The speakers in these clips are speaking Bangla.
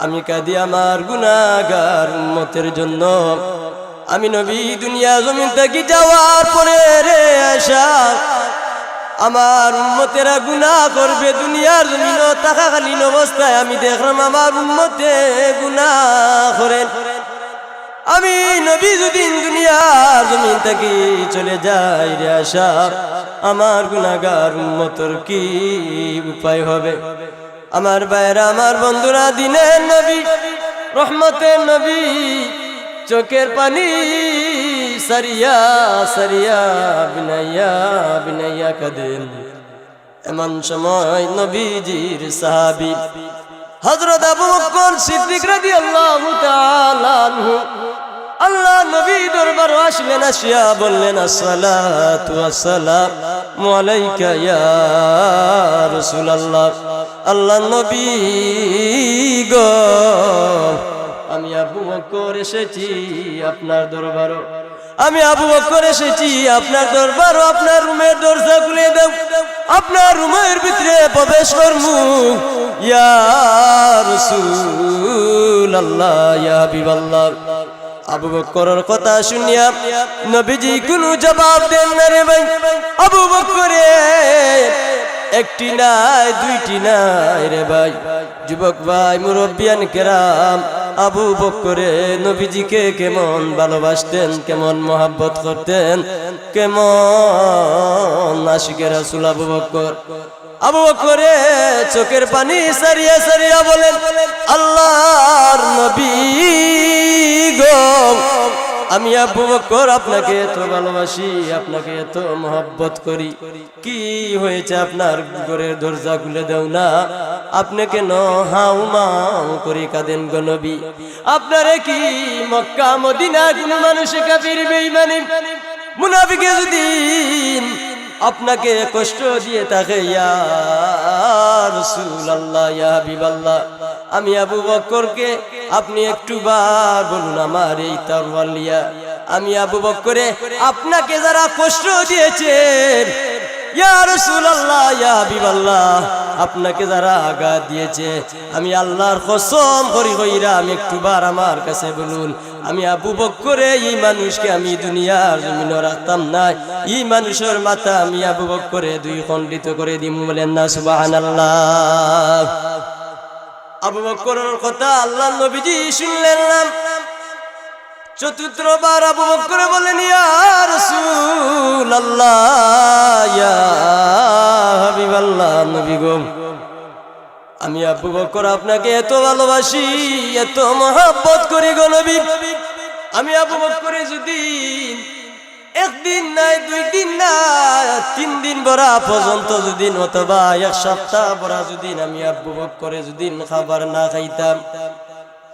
আমি কাঁদি আমার গুনাহগার উম্মতের জন্য। আমি নবী দুনিয়া জমিন থেকে যাওয়ার পরে রে আশা আমার উম্মতেরা গুনাহ করবে। দুনিয়ার জমিন থাকাকালীন অবস্থায় আমি দেখলাম আমার উম্মতে গুনাহ করেন। আমি নবী যদি দুনিয়ার জমিন থেকে চলে যাই রে আশা আমার গুনাহগার উম্মতের কি উপায় হবে? আমার ভাইরা, আমার বন্ধুরা, দিনের নবী, রহমতের নবী, চোখের পানি সারিয়া সারিয়া বিনাইয়া বিনাইয়া কাঁদেন। এমন সময় নবীজির সাহাবী হযরত আবু বকর সিদ্দিক রাদিয়াল্লাহু তাআলা আনহু আল্লাহ নবী দরবারে আসলেন। আসিয়া বললেন, আসসালাতু ওয়াসসালামু আলাইকা ইয়া রাসূলুল্লাহ। আল্লাহ নবী গো, আমি আবু বকর এসেছি আপনার দরবারে। আমি আবু বকর এসেছি আপনার দরবারে। আপনার রুমের দরজা খুলে দাও, আপনার রুমের ভিতরে প্রবেশ করমু। ইয়া রাসূলুল্লাহ, ইয়া হাবিবাল্লাহ। আবু বকরের কথা শুনিয়া নবীজি কোনো জবাব দেন না রে ভাই। আবু বকরে একটি নাই দুইটি নাই রে ভাই, যুবক ভাই, মুরব্বিয়ান কেরাম, আবু বকরে নবীজিকে কেমন ভালোবাসতেন, কেমন মহব্বত করতেন, কেমন আশিকে রাসূল আবু বকর। আবু বকরে চোখের পানি সারিয়া সারিয়া বলেন, আল্লাহর নবী গো, আমি আবু বকর আপনাকে এত ভালোবাসি, আপনাকে এত মহব্বত করি। কি হয়েছে আপনার ঘরের দরজা খুলে দাও না? আপনি কেন হাউ মাউ করে কাঁদেন গো নবী? আপনারে কি মক্কা মদিনা কোন মানুষে কাফির বেঈমানি মুনাফিকে যদি আপনাকে কষ্ট দিয়ে থাকে, ইয়া রাসূলুল্লাহ, ইয়া হাবিবাল্লাহ, আমি আবু বকরকে আপনি একটু বার বলুন আমার এই তরওয়াল লিয়া। আমি আবু বকরে আপনাকে যারা কষ্ট দিয়েছেন, ইয়া রাসূলুল্লাহ, ইয়া হাবিবাল্লাহ, আপনাকে যারা আঘাত দিয়েছে, আমি আল্লাহর কসম করি কইরা আমি একটু বার আমার কাছে বলুন। আমি আবু বকরে এই মানুষকে আমি দুনিয়ার জমিনে রাখতাম না। এই মানুষের মাথা আমি আবু বকরে দুই খণ্ডিত করে দিমু। বলেন না সুবহানাল্লাহ। আবু বকরের কথা আল্লাহ নবীজি শুনলেন না। চতুর্থবার আবু বকর বলেন, ইয়া রাসূলুল্লাহ, ইয়া হাবিবাল্লাহ, নবী গো, আমি আবু বকর আপনাকে এত ভালোবাসি, এত মহব্বত করি গো নবী। আমি আবু বকর যদি একদিন নাই, দুই দিন না, 3 দিন বরা পর্যন্ত যদি, অথবা এক সপ্তাহ বরা যদি আমি আবু বকরে যদি খাবার না খাইতাম,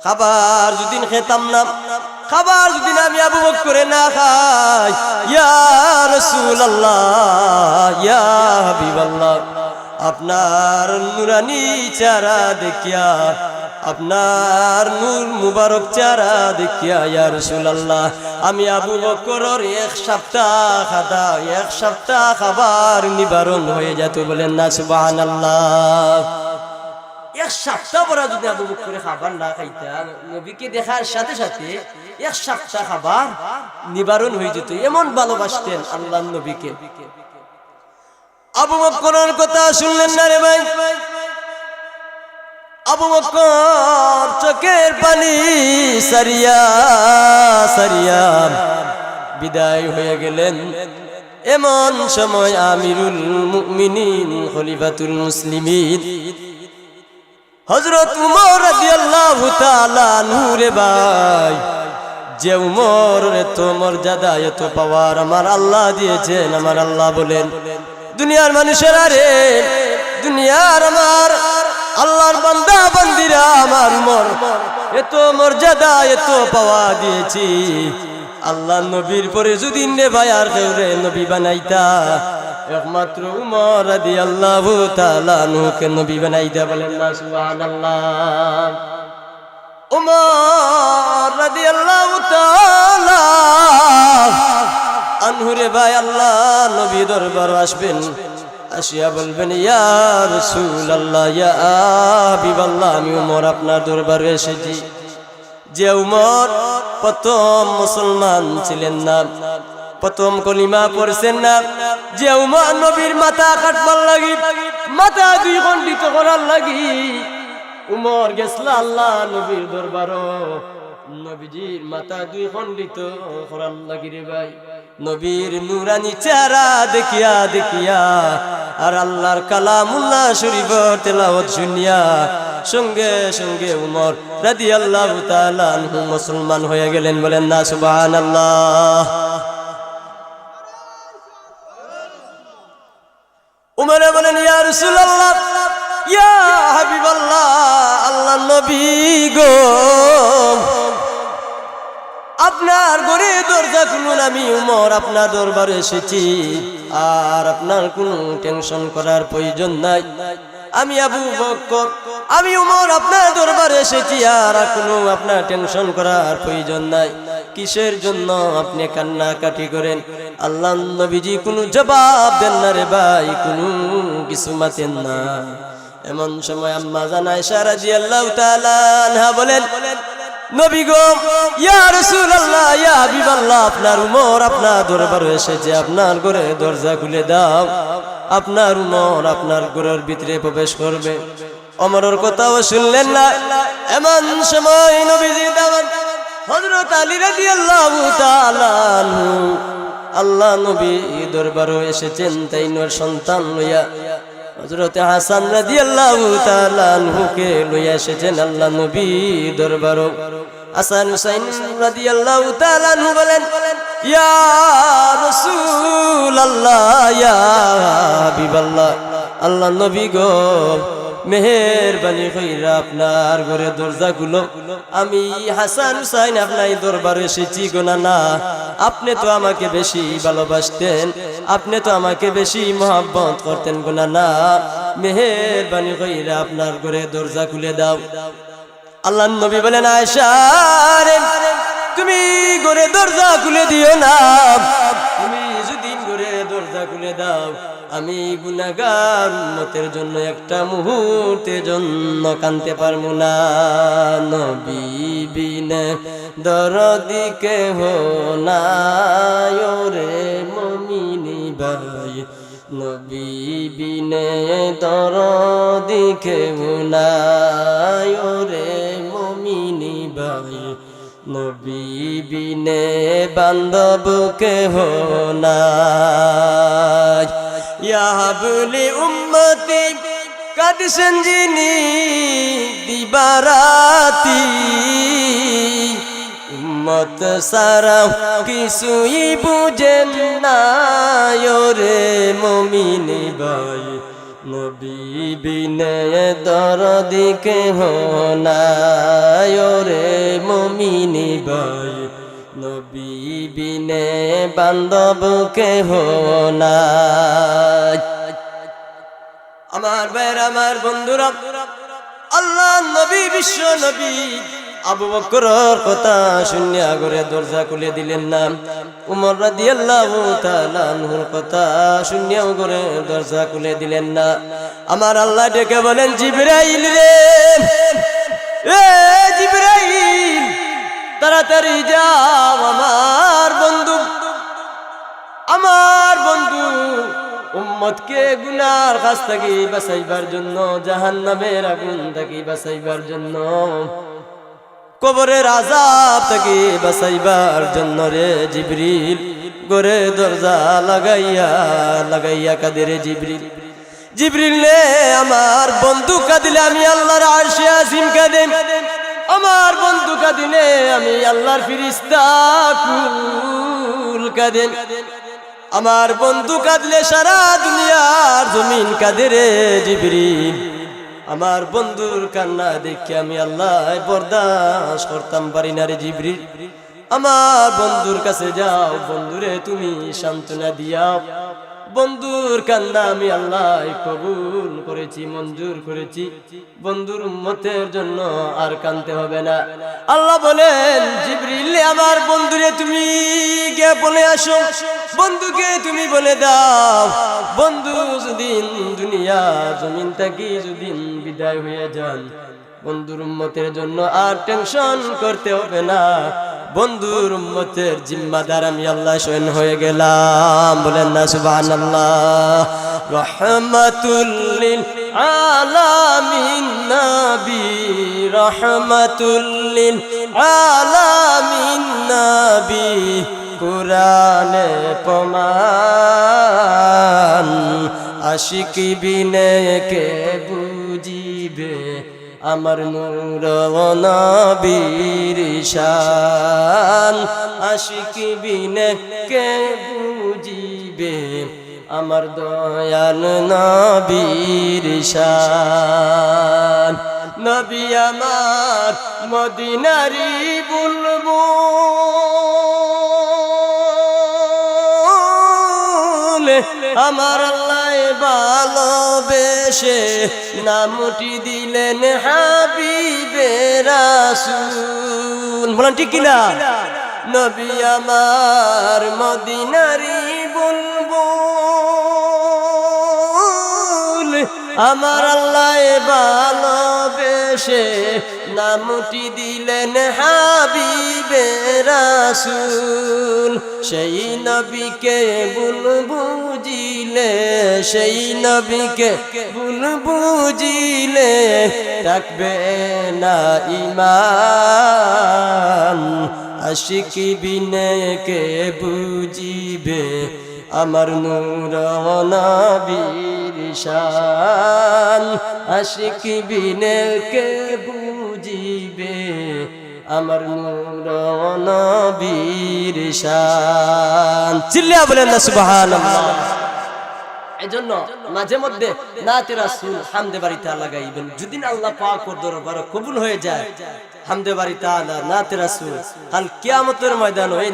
খাবার যদি খেতাম না, খাবার যদি আমি আবু বকরে না খাই, ইয়া রাসূলুল্লাহ, ইয়া হাবিবাল্লাহ, আপনার নুরানি চেহারা দেখিয়া, আপনার নূর মুবারক চেহারা দেখিয়া, ইয়া রাসূলুল্লাহ, আমি আবু বকরের এক সপ্তাহ খাবার নিবারণ হয়ে যেত। বলেন না সুবহানাল্লাহ। এক সপ্তাহ পরে যদি আবু বকরে খাবার না খাইতাম, নবীকে দেখার সাথে সাথে এক সপ্তাহ খাবার নিবারণ হয়ে যেত। এমন ভালোবাসতেন আল্লাহর নবীকে। আবু বকরের কথা শুনলেন না রে ভাই? আবু বকর চোখের পানি সারিয়া সারিয়া বিদায় হয়ে গেলেন। এমন সময় আমিরুল মুমিনিন খলিফাতুল মুসলিমিন হযরত উমর রাদিয়াল্লাহু তাআলা আনহু রে ভাই, যে উমর এত মর্যাদা, এত পাওয়ার আমার আল্লাহ দিয়েছেন। আমার আল্লাহ বলেন, দুনিয়ার মানুষেরা রে, দুনিয়ার আমার আল্লাহর বান্দা বান্দিরা, আমার উমর এত মর্যাদা, এত পাওয়া দিয়েছি। আল্লাহ নবীর পরে যদি নে ভাই আর কেউ রে নবী বানাইতা, একমাত্র উমর রাদিয়াল্লাহু তাআলা আনহুকে নবী বানাইতা। বলেন না সুবহানাল্লাহ। উমর রাদিয়াল্লাহু তাআলা আনহু রে ভাই, আল্লাহ নবী দরবার আসবেন, আসিয়া বলবেন ইয়া রাসূলুল্লাহ ইয়া হাবিবাল্লাহ আমি উমর আপনার দরবারে এসেছি। যে উমর প্রথম মুসলমান ছিলেন না, প্রথম কলিমা পড়ছেন না, যে উমর নবীর মাথা কাটবার লাগি, মাথা দুই খণ্ডিত করার লাগি উমর গেছিল আল্লাহ নবীর দরবারও, নবীজির মাথা দুই খণ্ডিত করার লাগি রে ভাই। নবীর নুরানি চেহারা দেখিয়া দেখিয়া আর আল্লাহর কালামুল্লাহ শরীফ তেলাওয়াত শুনিয়া সঙ্গে সঙ্গে উমর রাদিয়াল্লাহু তাআলা আনহু মুসলমান হয়ে গেলেন। বলেন না সুবহানাল্লাহ। উমরে বলেন ইয়া রাসূলুল্লাহ ইয়া হাবিবাল্লাহ, আল্লাহর নবী গো আপনার ঘরে দরজা খুলুন, আমি উমর আপনার দরবারে এসেছি, আর আপনার কোনো টেনশন করার প্রয়োজন নাই। আমি আবু বকর, আমি উমর আপনার দরবারে এসেছি, আর কোনো আপনার টেনশন করার প্রয়োজন নাই। কিসের জন্য আপনি কান্নাকাটি করেন? আল্লাহ নবীজি কোনো জবাব দেন না রে ভাই, কোনো কিছু মাতেন না। এমন সময় আম্মা জান আয়েশা রাদিয়াল্লাহু তাআলা আনহা বলেন নবী গো ইয়া রাসূলুল্লাহ ইয়া হাবিবাল্লাহ, আপনার উমর আপনার দরবারে এসেছে, আপনার ঘরে দরজা খুলে দাও, আপনার উমর আপনার ঘরের ভিতরে প্রবেশ করবে। ওমরের কথাও শুনলেন না। এমন সময় নবীজি দাওয়াত হযরত আলী রাদিয়াল্লাহু তাআলা আনহু আল্লাহ নবী দরবারে এসেছেন তাইনোর সন্তান লইয়া। হযরত হাসান রাদিয়াল্লাহু তাআলা আনহুকে লইয়া এসেছেন আল্লাহ নবী দরবারে। হাসান হুসাইন রাদিয়াল্লাহু তাআলা আনহু বলেন ইয়া রাসূলুল্লাহ ইয়া হাবিবাল্লাহ, আল্লাহ নবী গো মেহেরবানি কইরা আপনার ঘরে দরজা খুলো, আমি হাসান হুসাইন আপনার দরবারে এসেছি গো। না, আপনি তো আমাকে বেশি ভালোবাসতেন, আপনি তো আমাকে বেশি মহব্বত করতেন গো। না, মেহেরবানি কইরা আপনার ঘরে দরজা খুলে দাও। আল্লাহ নবী বলেন আয়েশা রে তুমি ঘরে দরজা খুলে দিও না, তুমি যদি ঘরে দরজা খুলে দাও আমি গুনাহগার উম্মতের জন্য একটা মুহূর্তের জন্য কাঁদতে পারবো না। নবী বিনে দরদি কেহ নাই রে মুমিনি ভাই, নবী বিনে দরদি কেহ নাই রে মুমিনি ভাই, নবী বিনে বান্ধব কেহ নাই। ইয়া হাবলি উম্মতি কাঁদছেন যিনি দিবারাতি, উম্মত সারা কিছুই বুঝেন না রে মুমিনি ভাই, নবী বিনে দরদি কেহ নাই রে মুমিনি ভাই, নবী বিনে বান্ধব কেহ নাই। আমার ভাইরা আমার বন্ধুরা, আল্লাহ নবী বিশ্ব নবী আবু বকরের কথা শুনিয়া ঘরে দরজা খুলে দিলেন না। উমর রাদিয়াল্লাহু তাআলা আনহুর কথা শুনিয়াও ঘরে দরজা খুলে দিলেন না। আমার আল্লাহ ডেকে বলেন জিবরাইল রে, এ জিবরাইল তাড়াতাড়ি যাও, আমার বন্ধু উম্মতকে গুনার কাছ থেকে বাঁচাইবার জন্য, জাহান্নামের আগুন থেকে বাঁচাইবার জন্য, কবরের আযাব থেকে বাঁচাইবার জন্য রে জিবরিল ঘরে দরজা লাগাইয়া কাঁদে রে জিবরিল। জিবরিল রে আমার বন্ধু কাঁদিলে আমি আল্লাহর আরশে আজিম কাঁদে, আমার বন্ধু কাঁদিলে আমি আল্লাহর ফেরেশতা কুল কাঁদে, আমার বন্ধু কাঁদলে সারা দুনিয়ার জমিন কাঁদে রে জিবরিল। আমার বন্ধুর কান্না দেখে আমি আল্লাহ বরদাস্ত করতাম পারি না রে জিবরিল। আমার বন্ধুর কাছে যাও, বন্ধুরে তুমি সান্ত্বনা দিয়াও, বন্ধুর কান্না আমি আল্লাহ কবুল করেছি, মঞ্জুর করেছি। বন্ধুর উম্মতের জন্য আর কাঁদতে হবে না। আল্লাহ বলেন, জিবরিল আমার বন্ধুরে তুমি কে বলে আসো, বন্ধুকে তুমি বলে দাও, বন্ধু যদি দুনিয়া জমিন থেকে যদি বিদায় হয়ে যান, বন্ধুর উম্মতের জন্য আর টেনশন করতে হবে না। বন্ধুর উম্মতের জিম্মাদার আমি আল্লাহ স্বয়ং হয়ে গেলাম। বলেন না সুবহানাল্লাহ। রহমাতুল লিল আলামিন নবী, রহমাতুল লিল আলামিন নবী, কুরআনে প্রমাণ, আশিক বিনে কে বুঝিবে আমার নূর নবীর শান, আশিক বিনে কে বুঝিবে আমার দয়াল নবীর শান। নবী আমার মদিনারি বুলবুল, আমার আল্লাহ ভালোবেসে নামটি দিলেন হাবিবে রাসূল। বলেন ঠিক কিনা? নবী আমার মদিনারি বুলবুল, আমার আল্লাহ ভালোবেসে নামটি দিলেন হাবিবে রাসূল। সেই নবীকে বুঝিলে, সেই নবীকে বুঝিলে থাকবে না ঈমান, আশিক বিনে কে বুঝিবে আমার নূর নবীর শান, আশিক বিনে কে বুঝিবে আমার নূর নবীর শান। চিল্লিয়া বলেন না সুবহানাল্লাহ। এজন্য মাঝে মধ্যে নাতে রাসূল হামদে বাড়ি তাআলা গাইবেন। যদি আল্লাহ পাক ওর দরবারে কবুল হয়ে যায়, হামদে বাড়ি তাআলা নাতে রাসূল, কাল কিয়ামতের ময়দানে এই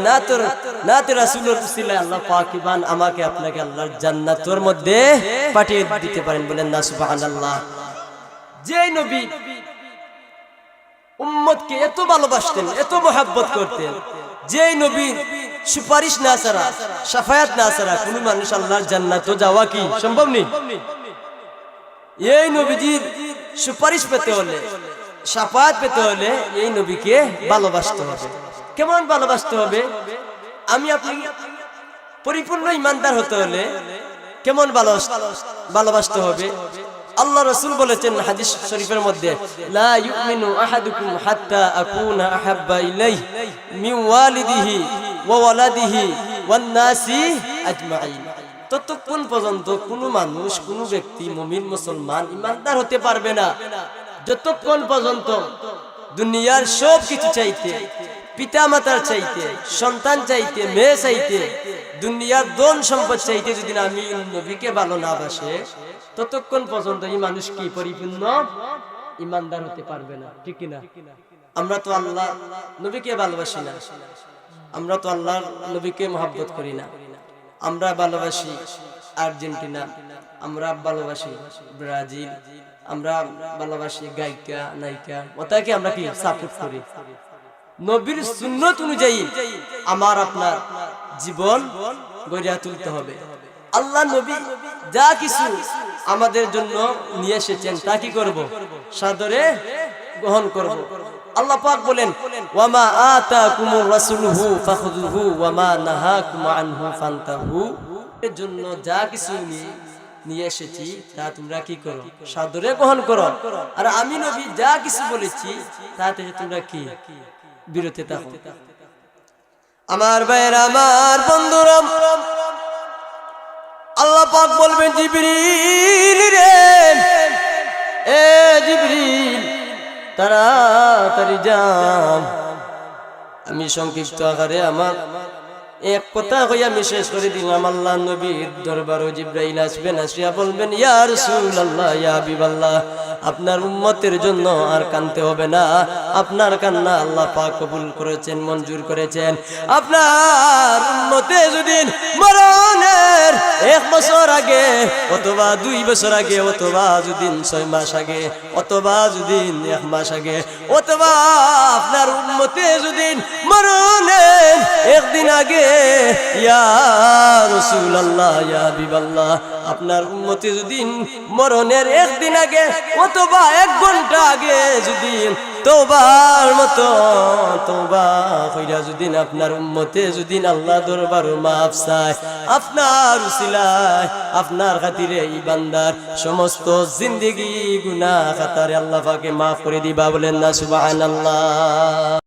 নাতে রাসূলের উসিলায় আল্লাহ পাক ইবান আমাকে আপনাকে আল্লাহর জান্নাতের মধ্যে পাঠিয়ে দিতে পারেন। বলেন না সুবহানাল্লাহ। যে নবী উম্মতকে এত ভালোবাসতেন, এত মহব্বত করতেন, যে নবী সুপারিশ না ছাড়া, শাফায়াত না ছাড়া কোন মানুষ আল্লাহর জান্নাতে যাওয়া কি সম্ভব নেই। এই নবীজির সুপারিশ পেতে হলে, শাফায়াত পেতে হলে এই নবীকে ভালোবাসতে হবে। কেমন ভালোবাসতে হবে? আমি আপনি পরিপূর্ণ ইমানদার হতে হলে কেমন ভালোবাসতে হবে? আল্লাহ রাসূল বলেছেন হাদিস শরীফের মধ্যে, লা ইউমিনু আহাদুকুম হাত্তা আকুনা আহাব্বা ইলাইহি মিন ওয়ালিদিহি ওয়া ওয়ালাদিহি ওয়ান নাসি আজমাইন। ততক্ষণ পর্যন্ত কোনো মানুষ, কোনো ব্যক্তি মুমিন মুসলমান ইমানদার হতে পারবে না যতক্ষণ পর্যন্ত দুনিয়ার সব কিছু চাইতে, পিতা মাতার চাইতে, সন্তান চাইতে, মেয়ে চাইতে, দুনিয়ার ধন সম্পদ চাইতে যদি আমি নবীকে ভালো না বাসে, ততক্ষণ পর্যন্ত এই মানুষ কি পরিপূর্ণ ইমানদার হতে পারবে না। ঠিক কিনা? আমরা তো আল্লাহ নবীকে ভালোবাসি না, আমরা তো আল্লাহর নবীকে মহব্বত করি না। আমরা ভালোবাসি আর্জেন্টিনা, আমরা ভালোবাসি ব্রাজিল, আমরা ভালোবাসি গায়িকা নায়িকা, ওটাকে আমরা কি সাপোর্ট করি। নবীর সুন্নত অনুযায়ী আমার আপনার জীবন গড়িয়া তুলতে হবে। আল্লাহ নবী যা কিছু আমাদের জন্য নিয়ে এসেছেন তা কি করব? সাদরে গ্রহণ করব। আল্লাহ পাক বলেন, ওয়ামা আতাকুমুর রাসূলুহু ফাখুযুহু ওয়ামা নাহাকুম আনহু ফান্তাহু। এর জন্য যা কিছু নিয়ে এসেছি তা তোমরা কি করো? সাদরে গ্রহণ করো। আর আমি নবী যা কিছু বলেছি তা থেকে তোমরা কি বিরত থাকো। আমার ভাইয়েরা, আমার বন্ধুরা, আল্লাহ পাক বলবেন, জিবরিল রে, এ জিবরিল তাড়াতাড়ি যাও। আমি সংক্ষিপ্ত আকারে আমার এক কথা কইয়া আমি শেষ করে দিলাম। আল্লাহ নবীর দরবারে জিবরাইল আসবেন, আসিয়া বলবেন ইয়া রাসূলুল্লাহ, ইয়া হাবিবাল্লাহ, আপনার উম্মতের জন্য আর কাঁদতে হবে না, আপনার কান্না আল্লাহ পাক কবুল করেছেন, মঞ্জুর করেছেন। আপনার উম্মতে যদি মরণের 1 বছর আগে অথবা 2 বছর আগে অথবা যদি 6 মাস আগে অথবা যদি 1 মাস আগে অথবা আপনার উম্মতে যদি মরণের 1 দিন আগে ইয়া রাসূলুল্লাহ, ইয়া হাবিবাল্লাহ, আপনার উম্মতে যদি মরণের 1 দিন আগে অথবা 1 ঘন্টা আগে যদি তওবার মতো তওবা কইরা যদি আপনার উম্মতে যদি আল্লাহ দরবার মাফ চায়, আপনার উসিলায় আপনার খাতিরে এই বান্দার সমস্ত জিন্দেগি গুনাহ খাতারে আল্লাহ পাকে মাফ করে দিবা। বলেন না সুবহানাল্লাহ।